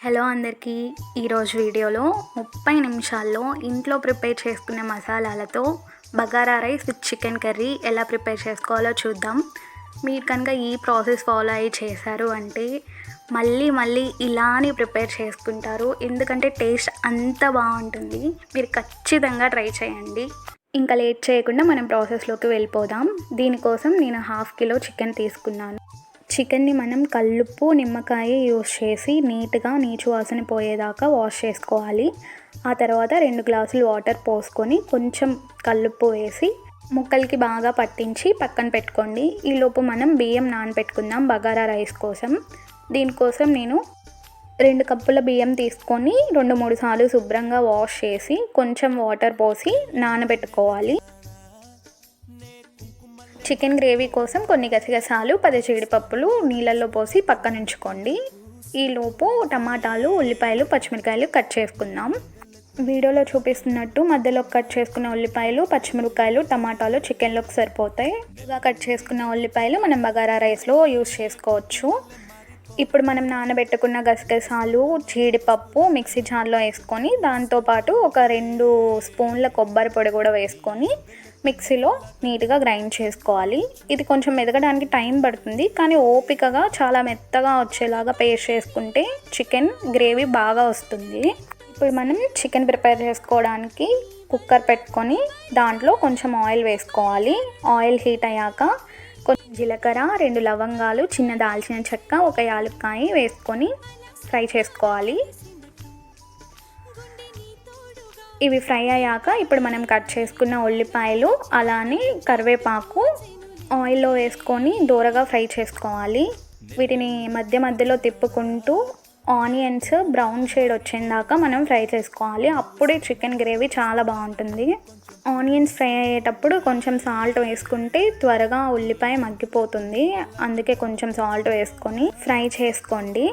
Hello అందరికీ. ఈరోజు వీడియోలో 30 నిమిషాల్లో ఇంట్లో ప్రిపేర్ చేసుకునే మసాలాలతో bagara rice with chicken curry ఎలా ప్రిపేర్ చేసుకోవాలో చూద్దాం. మీరు కనుక ఈ ప్రాసెస్ ఫాలో అయ్యి చేశారు అంటే మళ్ళీ ఇలానే ప్రిపేర్ చేసుకుంటారు, ఎందుకంటే టేస్ట్ అంత బాగుంటుంది. మీరు ఖచ్చితంగా ట్రై చేయండి. ఇంకా లేట్ చేయకుండా మనం ప్రాసెస్లోకి వెళ్ళిపోదాం. దీనికోసం నేను 1/2 కిలో చికెన్ తీసుకున్నాను. చికెన్ని మనం కల్లుప్పు, నిమ్మకాయ యూస్ చేసి నీట్గా నీచు వాసన పోయేదాకా వాష్ చేసుకోవాలి. ఆ తర్వాత 2 గ్లాసులు వాటర్ పోసుకొని కొంచెం కల్లుప్పు వేసి ముక్కలకి బాగా పట్టించి పక్కన పెట్టుకోండి. ఈలోపు మనం బియ్యం నానబెట్టుకుందాం బగారా రైస్ కోసం. దీనికోసం నేను 2 కప్పుల బియ్యం తీసుకొని 2-3 సార్లు శుభ్రంగా వాష్ చేసి కొంచెం వాటర్ పోసి నానబెట్టుకోవాలి. చికెన్ గ్రేవీ కోసం కొన్ని గసగసాలు, 10 జీడిపప్పులు నీళ్ళల్లో పోసి పక్కన ఉంచుకోండి. ఈలోపు టమాటాలు, ఉల్లిపాయలు, పచ్చిమిరకాయలు కట్ చేసుకుందాం. వీడియోలో చూపిస్తున్నట్టు మధ్యలో కట్ చేసుకున్న ఉల్లిపాయలు, పచ్చిమిరకాయలు, టమాటాలు చికెన్లోకి సరిపోతాయి. ఇలా కట్ చేసుకున్న ఉల్లిపాయలు మనం బగారా రైస్లో యూస్ చేసుకోవచ్చు. ఇప్పుడు మనం నానబెట్టుకున్న గసగసాలు, జీడిపప్పు మిక్సీ జార్లో వేసుకొని దాంతోపాటు ఒక 2 స్పూన్ల కొబ్బరి పొడి కూడా వేసుకొని మిక్సీలో నీట్గా గ్రైండ్ చేసుకోవాలి. ఇది కొంచెం మెదగడానికి టైం పడుతుంది, కానీ ఓపికగా చాలా మెత్తగా వచ్చేలాగా పేస్ట్ చేసుకుంటే చికెన్ గ్రేవీ బాగా వస్తుంది. ఇప్పుడు మనం చికెన్ ప్రిపేర్ చేసుకోవడానికి కుక్కర్ పెట్టుకొని దాంట్లో కొంచెం ఆయిల్ వేసుకోవాలి. ఆయిల్ హీట్ అయ్యాక కొంచెం జీలకర్ర, 2 లవంగాలు, చిన్న దాల్చిన చెక్క, 1 యాలక్కాయ వేసుకొని ఫ్రై చేసుకోవాలి. ఇవి ఫ్రై అయ్యాక ఇప్పుడు మనం కట్ చేసుకున్న ఉల్లిపాయలు అలానే కరివేపాకు ఆయిల్లో వేసుకొని దూరగా ఫ్రై చేసుకోవాలి. వీటిని మధ్యలో తిప్పుకుంటూ ఆనియన్స్ బ్రౌన్ షేడ్ వచ్చేదాకా మనం ఫ్రై చేసుకోవాలి. అప్పుడే చికెన్ గ్రేవీ చాలా బాగుంటుంది. ఆనియన్స్ ఫ్రై అయ్యేటప్పుడు కొంచెం సాల్ట్ వేసుకుంటే త్వరగా ఉల్లిపాయ మగ్గిపోతుంది, అందుకే కొంచెం సాల్ట్ వేసుకొని ఫ్రై చేసుకోండి.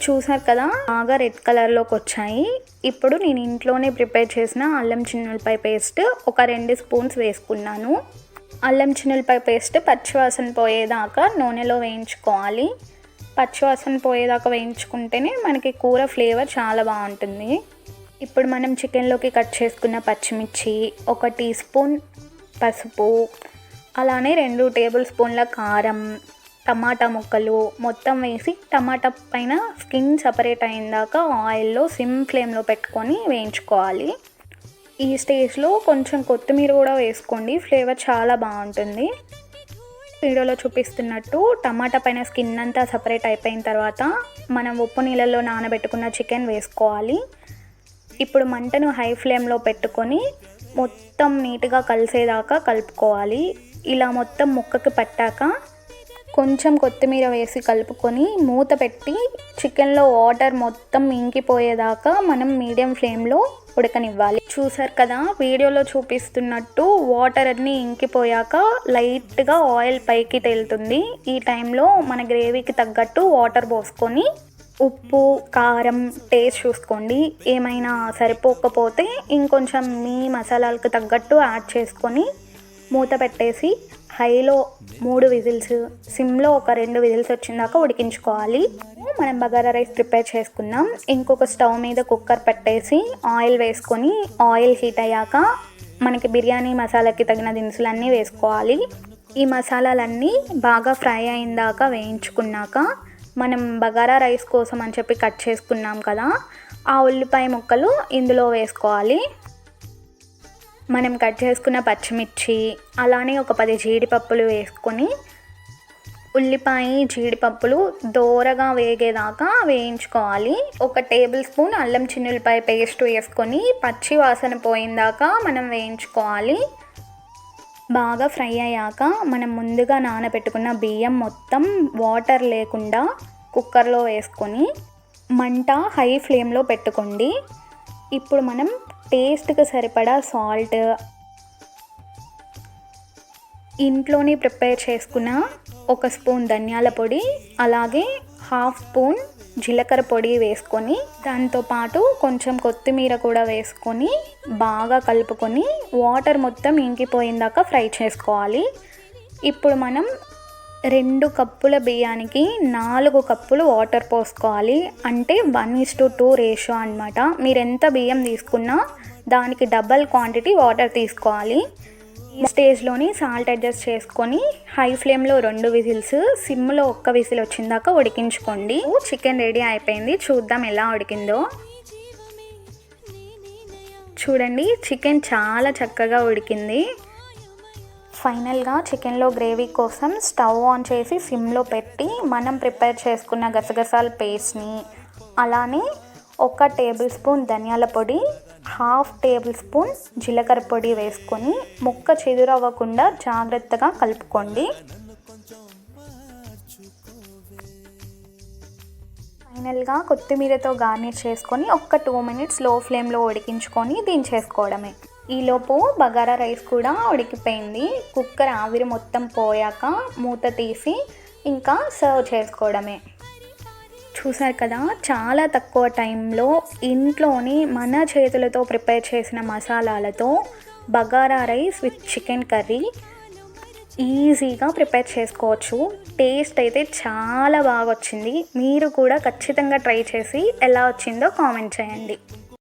చూసారు కదా, బాగా రెడ్ కలర్లోకి వచ్చాయి. ఇప్పుడు నేను ఇంట్లోనే ప్రిపేర్ చేసిన అల్లం చిన్నులపాయ పేస్ట్ ఒక 2 స్పూన్స్ వేసుకున్నాను. అల్లం చిన్నులపాయ పేస్ట్ పచ్చివాసన పోయేదాకా నూనెలో వేయించుకోవాలి. పచ్చివాసన పోయేదాకా వేయించుకుంటేనే మనకి కూర ఫ్లేవర్ చాలా బాగుంటుంది. ఇప్పుడు మనం చికెన్లోకి కట్ చేసుకున్న పచ్చిమిర్చి, 1 టీ స్పూన్ పసుపు, అలానే 2 టేబుల్ స్పూన్ల కారం, టమాటా ముక్కలు మొత్తం వేసి టమాటా పైన స్కిన్ సపరేట్ అయ్యేదాకా ఆయిల్లో సిమ్ ఫ్లేమ్లో పెట్టుకొని వేయించుకోవాలి. ఈ స్టేజ్లో కొంచెం కొత్తిమీర కూడా వేసుకోండి, ఫ్లేవర్ చాలా బాగుంటుంది. వీడియోలో చూపిస్తున్నట్టు టమాటా పైన స్కిన్ అంతా సపరేట్ అయిపోయిన తర్వాత మనం ఉప్పు నీళ్ళల్లో నానబెట్టుకున్న చికెన్ వేసుకోవాలి. ఇప్పుడు మంటను హై ఫ్లేమ్లో పెట్టుకొని మొత్తం నీట్గా కలిసేదాకా కలుపుకోవాలి. ఇలా మొత్తం ముక్కకి పట్టాక కొంచెం కొత్తిమీర వేసి కలుపుకొని మూత పెట్టి చికెన్లో వాటర్ మొత్తం ఇంకిపోయేదాకా మనం మీడియం ఫ్లేమ్లో ఉడకనివ్వాలి. చూసారు కదా, వీడియోలో చూపిస్తున్నట్టు వాటర్ అన్నీ ఇంకిపోయాక లైట్గా ఆయిల్ పైకి తేలుతుంది. ఈ టైంలో మన గ్రేవీకి తగ్గట్టు వాటర్ పోసుకొని ఉప్పు, కారం టేస్ట్ చూసుకోండి. ఏమైనా సరిపోకపోతే ఇంకొంచెం మీ మసాలాలకు తగ్గట్టు యాడ్ చేసుకొని మూత పెట్టేసి హైలో 3 విజిల్స్, సిమ్లో ఒక 2 విజిల్స్ వచ్చిందాక ఉడికించుకోవాలి. మనం బగారా రైస్ ప్రిపేర్ చేసుకుందాం. ఇంకొక స్టవ్ మీద కుక్కర్ పెట్టేసి ఆయిల్ వేసుకొని ఆయిల్ హీట్ అయ్యాక మనకి బిర్యానీ మసాలాకి తగిన దినుసులన్నీ వేసుకోవాలి. ఈ మసాలాలన్నీ బాగా ఫ్రై అయిందాక వేయించుకున్నాక మనం బగారా రైస్ కోసం అని చెప్పి కట్ చేసుకున్నాం కదా, ఆ ఉల్లిపాయ ముక్కలు ఇందులో వేసుకోవాలి. మనం కట్ చేసుకున్న పచ్చిమిర్చి అలానే ఒక 10 జీడిపప్పులు వేసుకొని ఉల్లిపాయ, జీడిపప్పులు దోరగా వేగేదాకా వేయించుకోవాలి. 1 టేబుల్ స్పూన్ అల్లం చిన్నులపాయ పేస్ట్ వేసుకొని పచ్చి వాసన పోయిందాకా మనం వేయించుకోవాలి. బాగా ఫ్రై అయ్యాక మనం ముందుగా నానబెట్టుకున్న బియ్యం మొత్తం వాటర్ లేకుండా కుక్కర్లో వేసుకొని మంట హై ఫ్లేమ్లో పెట్టుకోండి. ఇప్పుడు మనం టేస్ట్కి సరిపడా సాల్ట్, ఇంట్లోనే ప్రిపేర్ చేసుకున్న 1 స్పూన్ ధనియాల పొడి, అలాగే 1/2 స్పూన్ జీలకర్ర పొడి వేసుకొని దాంతోపాటు కొంచెం కొత్తిమీర కూడా వేసుకొని బాగా కలుపుకొని వాటర్ మొత్తం ఇంకిపోయిందాక ఫ్రై చేసుకోవాలి. ఇప్పుడు మనం 2 కప్పుల బియ్యానికి 4 కప్పులు వాటర్ పోసుకోవాలి. అంటే 1:2 రేషియో అనమాట. మీరు ఎంత బియ్యం తీసుకున్నా దానికి డబల్ క్వాంటిటీ వాటర్ తీసుకోవాలి. ఈ స్టేజ్లోని సాల్ట్ అడ్జస్ట్ చేసుకొని హై ఫ్లేమ్లో 2 విజిల్స్, సిమ్లో 1 విజిల్ వచ్చిందాకా ఉడికించుకోండి. చికెన్ రెడీ అయిపోయింది. చూద్దాం ఎలా ఉడికిందో. చూడండి, చికెన్ చాలా చక్కగా ఉడికింది. ఫైనల్గా చికెన్లో గ్రేవీ కోసం స్టవ్ ఆన్ చేసి సిమ్లో పెట్టి మనం ప్రిపేర్ చేసుకున్న గసగసాల పేస్ట్ని, అలానే 1 టేబుల్ స్పూన్ ధనియాల పొడి, 1/2 టేబుల్ స్పూన్ జీలకర్ర పొడి వేసుకొని ముక్క చెదురవ్వకుండా జాగ్రత్తగా కలుపుకోండి. ఫైనల్గా కొత్తిమీరతో గార్నిష్ చేసుకొని 2 మినిట్స్ లో ఫ్లేమ్లో ఉడికించుకొని దించేసుకోవడమే. ఈలోపు బగారా రైస్ కూడా ఉడికిపోయింది. కుక్కర్ ఆవిరి మొత్తం పోయాక మూత తీసి ఇంకా సర్వ్ చేసుకోవడమే. చూసారు కదా, చాలా తక్కువ టైంలో ఇంట్లోని మన చేతులతో ప్రిపేర్ చేసిన మసాలాలతో bagara rice with chicken curry ఈజీగా ప్రిపేర్ చేసుకోవచ్చు. టేస్ట్ అయితే చాలా బాగా వచ్చింది. మీరు కూడా ఖచ్చితంగా ట్రై చేసి ఎలా వచ్చిందో కామెంట్ చేయండి.